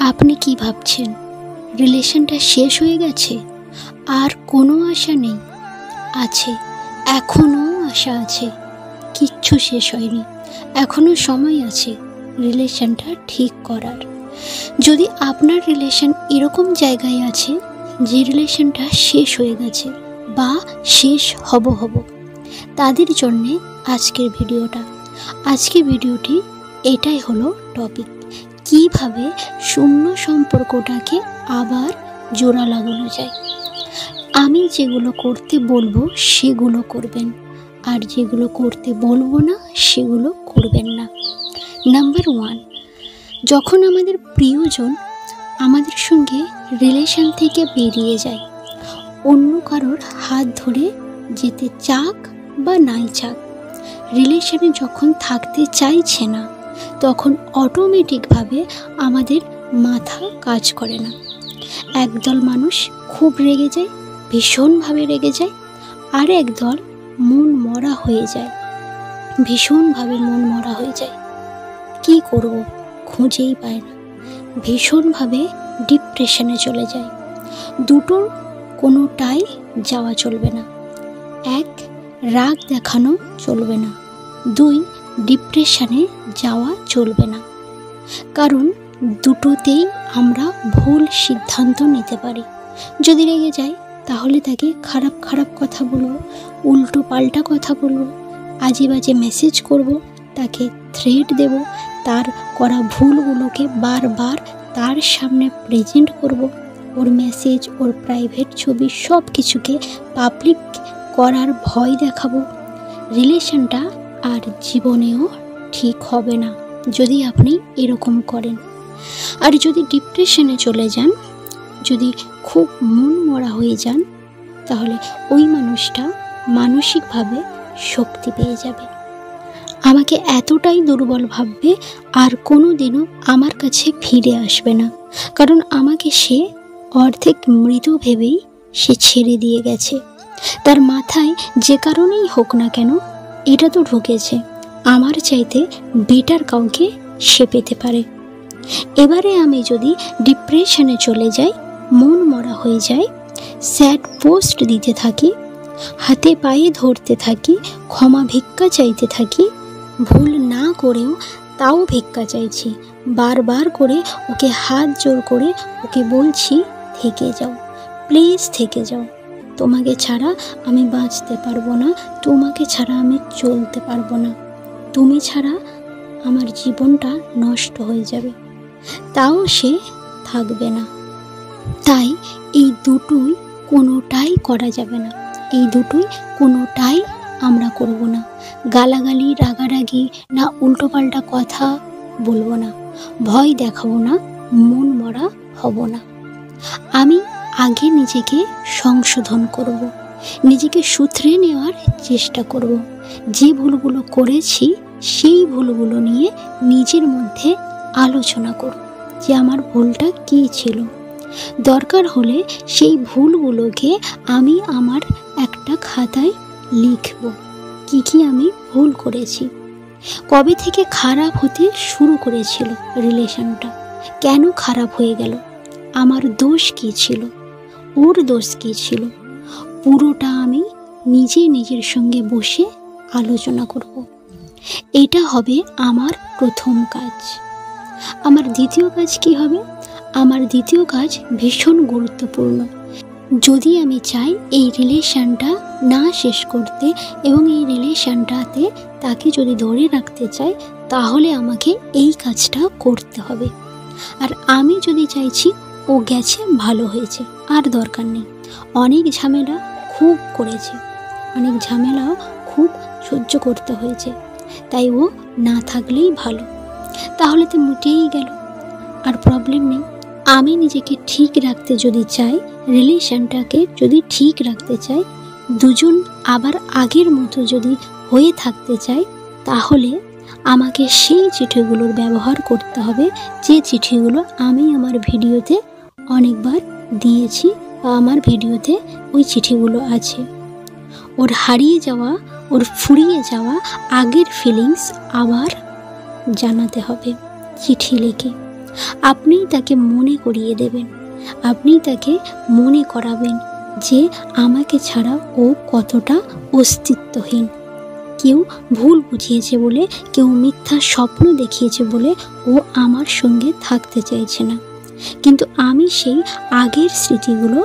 আপনি কি ভাবছেন? রিলেশনটা শেষ হয়ে গেছে, আর কোনো আশা নেই? আছে, এখনও আশা আছে। কিচ্ছু শেষ হয়নি, এখনও সময় আছে রিলেশনটা ঠিক করার। যদি আপনার রিলেশন এরকম জায়গায় আছে যে রিলেশনটা শেষ হয়ে গেছে বা শেষ হব তাদের জন্যে আজকের ভিডিওটি এটাই হলো টপিক। কিভাবে শূন্য সম্পর্কটাকে আবার জোড়া লাগানো যায়। আমি যেগুলো করতে বলবো সেগুলো করবেন, আর যেগুলো করতে বলবো না সেগুলো করবেন না। নাম্বার 1, যখন আমাদের প্রিয়জন আমাদের সঙ্গে রিলেশন থেকে বেরিয়ে যায়, অন্য কারোর হাত ধরে যেতে চাক বা নাই চাক, রিলেশনে যখন থাকতে চাইছে না, তখন অটোমেটিকভাবে আমাদের মাথা কাজ করে না। একদল মানুষ খুব রেগে যায়, ভীষণভাবে রেগে যায়, আর একদল মন মরা হয়ে যায়, ভীষণভাবে মন মরা হয়ে যায়। কি করব খুঁজেই পায় না, ভীষণভাবে ডিপ্রেশনে চলে যায়। দুটোর কোনোটাই যাওয়া চলবে না। 1, রাগ দেখানো চলবে না। 2, ডিপ্রেশনে যাওয়া চলবে না। কারণ দুটোতেই আমরা ভুল সিদ্ধান্ত নিতে পারি। যদি রেগে যাই তাহলে তাকে খারাপ কথা বলবো, উল্টো পাল্টা কথা বলবো, আজে বাজে মেসেজ করব, তাকে থ্রেট দেব, তার করা ভুলগুলোকে বারবার তার সামনে প্রেজেন্ট করব, ওর মেসেজ, ওর প্রাইভেট ছবি সব কিছুকে পাবলিক করার ভয় দেখাবো। রিলেশনটা আর জীবনেও ঠিক হবে না যদি আপনি এরকম করেন। আর যদি ডিপ্রেশনে চলে যান, যদি খুব মন মরা হয়ে যান, তাহলে ওই মানুষটা মানসিকভাবে শক্তি পেয়ে যাবে, আমাকে এতটাই দুর্বল ভাববে, আর কোনো দিনও আমার কাছে ফিরে আসবে না। কারণ আমাকে সে অর্ধেক মৃত ভেবেই সে ছেড়ে দিয়ে গেছে। তার মাথায় যে কারণেই হোক না কেন এটা তো ঢুকেছে, আমার চাইতে বেটার কাউকে সে পেতে পারে। এবারে আমি যদি ডিপ্রেশনে চলে যাই, মন মরা হয়ে যাই, স্যাড পোস্ট দিতে থাকি, হাতে পায়ে ধরতে থাকি, ক্ষমা ভিক্ষা চাইতে থাকি, ভুল না করেও তাও ভিক্ষা চাইছি, বারবার করে ওকে হাত জোর করে ওকে বলছি থেকে যাও, প্লিজ থেকে যাও, তোমাকে ছাড়া আমি বাঁচতে পারবো না, তোমাকে ছাড়া আমি চলতে পারবো না, তুমি ছাড়া আমার জীবনটা নষ্ট হয়ে যাবে, তাও সে থাকবে না। তাই এই দুটোই কোনোটাই করা যাবে না, এই দুটোই কোনোটাই আমরা করব না। গালাগালি, রাগারাগি না, উল্টোপাল্টা কথা বলবো না, ভয় দেখাবো না, মন মরা হব না। আমি আগে নিজেকে সংশোধন করব, নিজেকে শুধরে নেওয়ার চেষ্টা করব। যে ভুলগুলো করেছি সেই ভুলগুলো নিয়ে নিজের মধ্যে আলোচনা করব যে আমার ভুলটা কী ছিল। দরকার হলে সেই ভুলগুলোকে আমি আমার একটা খাতায় লিখব, কি আমি ভুল করেছি, কবে থেকে খারাপ হতে শুরু করেছিল রিলেশনটা, কেন খারাপ হয়ে গেল, আমার দোষ কী ছিল, ওর দোষ কী ছিল, পুরোটা আমি নিজের সঙ্গে বসে আলোচনা করব। এটা হবে আমার প্রথম কাজ। আমার দ্বিতীয় কাজ কি হবে? আমার দ্বিতীয় কাজ ভীষণ গুরুত্বপূর্ণ। যদি আমি চাই এই রিলেশনটা না শেষ করতে এবং এই রিলেশনটাতে তাকে যদি ধরে রাখতে চাই, তাহলে আমাকে এই কাজটা করতে হবে। আর আমি যদি চাইছি ও গেছে, ভালো হয়েছে, আর দরকার নেই, অনেক ঝামেলা খুব করেছে, অনেক ঝামেলাও খুব সহ্য করতে হয়েছে, তাই ও না থাকলেই ভালো, তাহলে তো মিটেই গেল, আর প্রবলেম নেই। আমি নিজেকে ঠিক রাখতে যদি চাই, রিলেশনটাকে যদি ঠিক রাখতে চাই, দুজন আবার আগের মতো যদি হয়ে থাকতে চাই, তাহলে আমাকে সেই চিঠিগুলোর ব্যবহার করতে হবে যে চিঠিগুলো আমি আমার ভিডিওতে অনেকবার দিয়েছি বা আমার ভিডিওতে ওই চিঠিগুলো আছে। ওর হারিয়ে যাওয়া, ওর ফুরিয়ে যাওয়া আগের ফিলিংস আবার জানাতে হবে চিঠি লিখে। আপনিই তাকে মনে করিয়ে দেবেন, আপনিই তাকে মনে করাবেন যে আমাকে ছাড়া ও কতটা অস্তিত্বহীন। কেউ ভুল বুঝিয়েছে বলে, কেউ মিথ্যা স্বপ্ন দেখিয়েছে বলে ও আমার সঙ্গে থাকতে চাইছে না, কিন্তু আমি সেই আগের স্মৃতিগুলো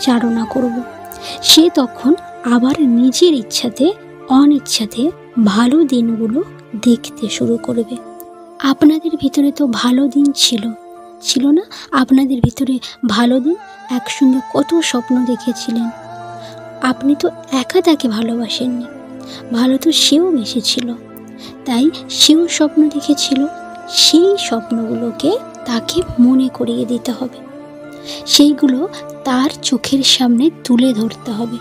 চালনা করব। সে তখন আবার নিজের ইচ্ছাতে অনিচ্ছাতে ভালো দিনগুলো দেখতে শুরু করবে। আপনাদের ভিতরে তো ভালো দিন ছিল না? আপনাদের ভিতরে ভালো দিন, একসঙ্গে কত স্বপ্ন দেখেছিলেন। আপনি তো একা তাকে ভালোবাসেননি, ভালো তো সেও বেসেছিল, তাই সেও স্বপ্ন দেখেছিল। সেই স্বপ্নগুলোকে তাকে মনে করিয়ে দিতে হবে, সেইগুলো তার চোখের সামনে তুলে ধরতে হবে,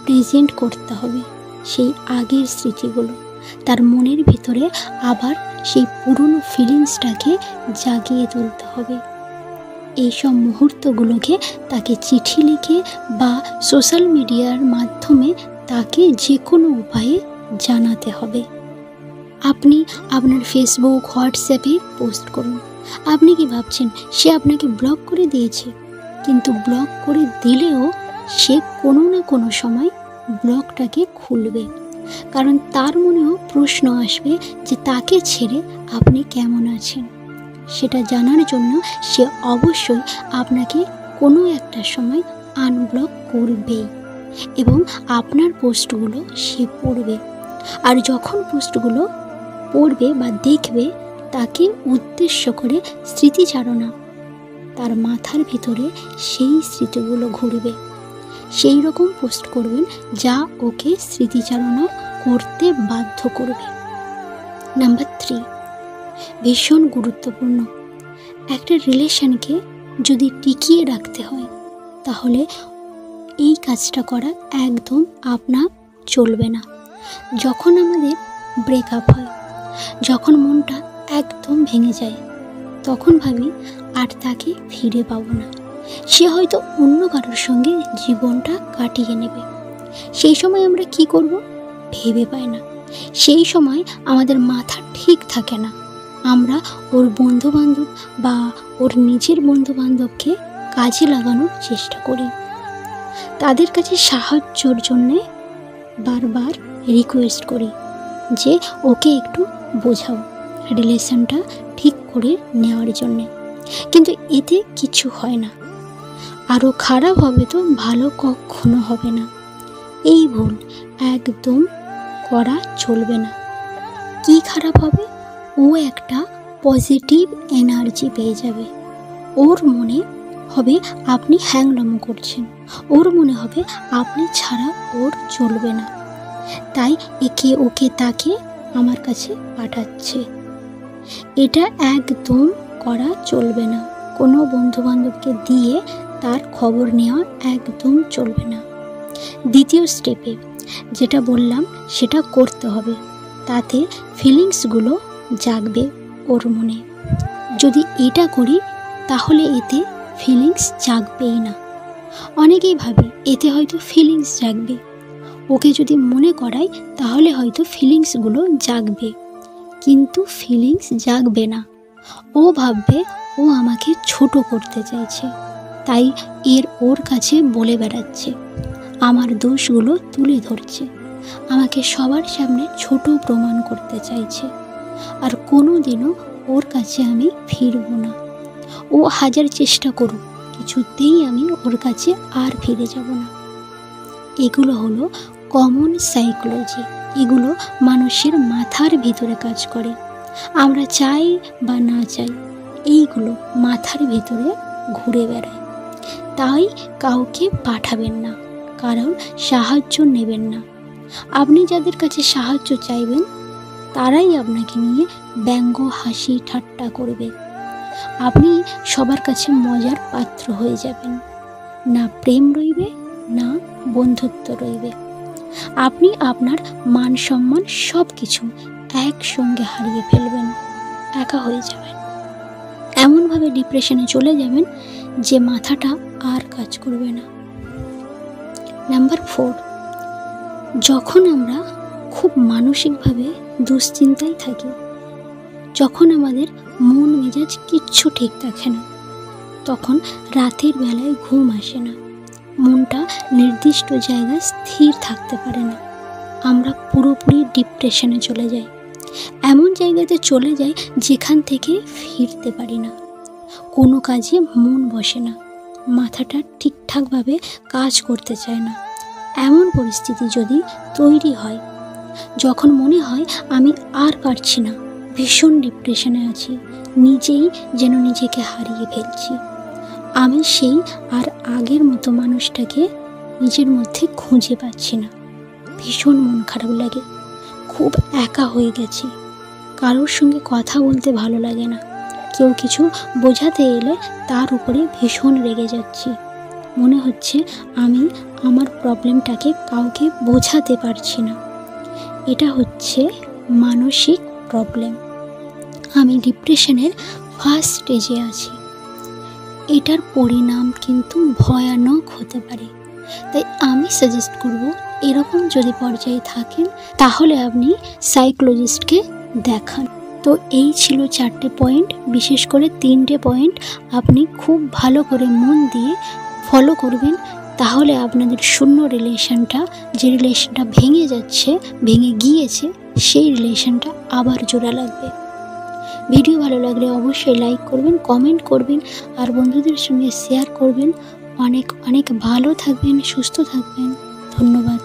প্রেজেন্ট করতে হবে। সেই আগের স্মৃতিগুলো তার মনের ভিতরে আবার সেই পুরনো ফিলিংসটাকে জাগিয়ে তুলতে হবে। এইসব মুহূর্তগুলোকে তাকে চিঠি লিখে বা সোশ্যাল মিডিয়ার মাধ্যমে তাকে যে কোনো উপায়ে জানাতে হবে। আপনি আপনার ফেসবুক, হোয়াটসঅ্যাপে পোস্ট করুন। আপনি কি ভাবছেন সে আপনাকে ব্লক করে দিয়েছে? কিন্তু ব্লক করে দিলেও সে কোনো না কোনো সময় ব্লকটাকে খুলবে, কারণ তার মনেও প্রশ্ন আসবে যে তাকে ছেড়ে আপনি কেমন আছেন। সেটা জানার জন্য সে অবশ্যই আপনাকে কোনো একটা সময় আনব্লক করবেই, এবং আপনার পোস্টগুলো সে পড়বে। আর যখন পোস্টগুলো পড়বে বা দেখবে, তাকে উদ্দেশ্য করে স্মৃতিচারণা, তার মাথার ভিতরে সেই স্মৃতিগুলো ঘুরবে। সেই রকম পোস্ট করবেন যা ওকে স্মৃতিচারণা করতে বাধ্য করবে। নাম্বার 3, ভীষণ গুরুত্বপূর্ণ। একটা রিলেশনকে যদি টিকিয়ে রাখতে হয়, তাহলে এই কাজটা করা একদম আপনার চলবে না। যখন আমাদের ব্রেকআপ হয়, যখন মনটা একদম ভেঙে যায়, তখন ভাবি আর তাকে ফিরে পাবো না। সে হয়তো অন্য কারোর সঙ্গে জীবনটা কাটিয়ে নেবে। সেই সময় আমরা কি করব ভেবে পাই না। সেই সময় আমাদের মাথা ঠিক থাকে না। আমরা ওর বন্ধুবান্ধব বা ওর নিজের বন্ধুবান্ধবকে কাজে লাগানোর চেষ্টা করি, তাদের কাছে সাহায্যর জন্যে বারবার রিকোয়েস্ট করি যে ওকে একটু বোঝাও, রিলেশনটা ঠিক করে নেওয়ার জন্যে। কিন্তু এতে কিছু হয় না, আরও খারাপ হবে তো ভালো কখনো হবে না। এই ভুল একদম করা চলবে না। কি খারাপ হবে? ও একটা পজিটিভ এনার্জি পেয়ে যাবে। ওর মনে হবে আপনি হ্যাংলামো করছেন, ওর মনে হবে আপনি ছাড়া ওর চলবে না, তাই একে ওকে তাকে আমার কাছে পাঠাচ্ছে। এটা একদম করা চলবে না। কোনো বন্ধুবান্ধবকে দিয়ে তার খবর নেওয়া একদম চলবে না। দ্বিতীয় স্টেপে যেটা বললাম সেটা করতে হবে, তাতে ফিলিংসগুলো জাগবে ওর মনে। যদি এটা করি তাহলে এতে ফিলিংস জাগবেই না। অনেকেই ভাবে এতে হয়তো ফিলিংস জাগবে, ওকে যদি মনে করাই তাহলে হয়তো ফিলিংসগুলো জাগবে, কিন্তু ফিলিংস জাগবে না। ও ভাববে ও আমাকে ছোট করতে চাইছে, তাই ওর কাছে বলে বেড়াচ্ছে, আমার দোষগুলো তুলে ধরছে, আমাকে সবার সামনে ছোট প্রমাণ করতে চাইছে। আর কোনো দিনও ওর কাছে আমি ফিরব না। ও হাজার চেষ্টা করুক, কিছুতেই আমি ওর কাছে আর ফিরে যাব না। এগুলো হলো কমন সাইকোলজি, এগুলো মানুষের মাথার ভিতরে কাজ করে। আমরা চাই বা না চাই, এইগুলো মাথার ভিতরে ঘুরে বেড়ায়। তাই কাউকে পাঠাবেন না, কারণ সাহায্য নেবেন না। আপনি যাদের কাছে সাহায্য চাইবেন তারাই আপনাকে নিয়ে ব্যঙ্গ হাসি ঠাট্টা করবে। আপনি সবার কাছে মজার পাত্র হয়ে যাবেন, না প্রেম রইবে না বন্ধুত্ব রইবে। আপনি আপনার মান সম্মান সব কিছু একসঙ্গে হারিয়ে ফেলবেন, একা হয়ে যাবেন, এমনভাবে ডিপ্রেশনে চলে যাবেন যে মাথাটা আর কাজ করবে না। নাম্বার 4, যখন আমরা খুব মানসিকভাবে দুশ্চিন্তায় থাকি, যখন আমাদের মন মেজাজ কিচ্ছু ঠিক থাকে না, তখন রাতের বেলায় ঘুম আসে না, মনটা নির্দিষ্ট জায়গায় স্থির থাকতে পারে না, আমরা পুরোপুরি ডিপ্রেশনে চলে যাই, এমন জায়গাতে চলে যাই যেখান থেকে ফিরতে পারি না, কোনো কাজে মন বসে না, মাথাটা ঠিকঠাকভাবে কাজ করতে চায় না। এমন পরিস্থিতি যদি তৈরি হয়, যখন মনে হয় আমি আর পারছি না, ভীষণ ডিপ্রেশনে আছি, নিজেই যেন নিজেকে হারিয়ে ফেলছি, আমি সেই আর আগের মতো মানুষটাকে নিজের মধ্যে খুঁজে পাচ্ছি না, ভীষণ মন খারাপ লাগে, খুব একা হয়ে গেছি, কারোর সঙ্গে কথা বলতে ভালো লাগে না, কেউ কিছু বোঝাতে এলে তার উপরে ভীষণ রেগে যাচ্ছি, মনে হচ্ছে আমি আমার প্রবলেমটাকে কাউকে বোঝাতে পারছি না। এটা হচ্ছে মানসিক প্রবলেম। আমি ডিপ্রেশনের ফার্স্ট স্টেজে আছি। এটার পরিণাম কিন্তু ভয়ানক হতে পারে, তাই আমি সাজেস্ট করব এরকম যদি পর্যায়ে থাকেন তাহলে আপনি সাইকোলজিস্টকে দেখান। তো এই ছিল 4টে পয়েন্ট, বিশেষ করে 3টে পয়েন্ট আপনি খুব ভালো করে মন দিয়ে ফলো করবেন, তাহলে আপনাদের শূন্য রিলেশনটা, যে রিলেশনটা ভেঙে যাচ্ছে, ভেঙে গিয়েছে, সেই রিলেশনটা আবার জোড়া লাগবে। ভিডিও ভালো লাগলে অবশ্যই লাইক করবেন, কমেন্ট করবেন আর বন্ধুদের সঙ্গে শেয়ার করবেন। অনেক অনেক ভালো থাকবেন, সুস্থ থাকবেন। ধন্যবাদ।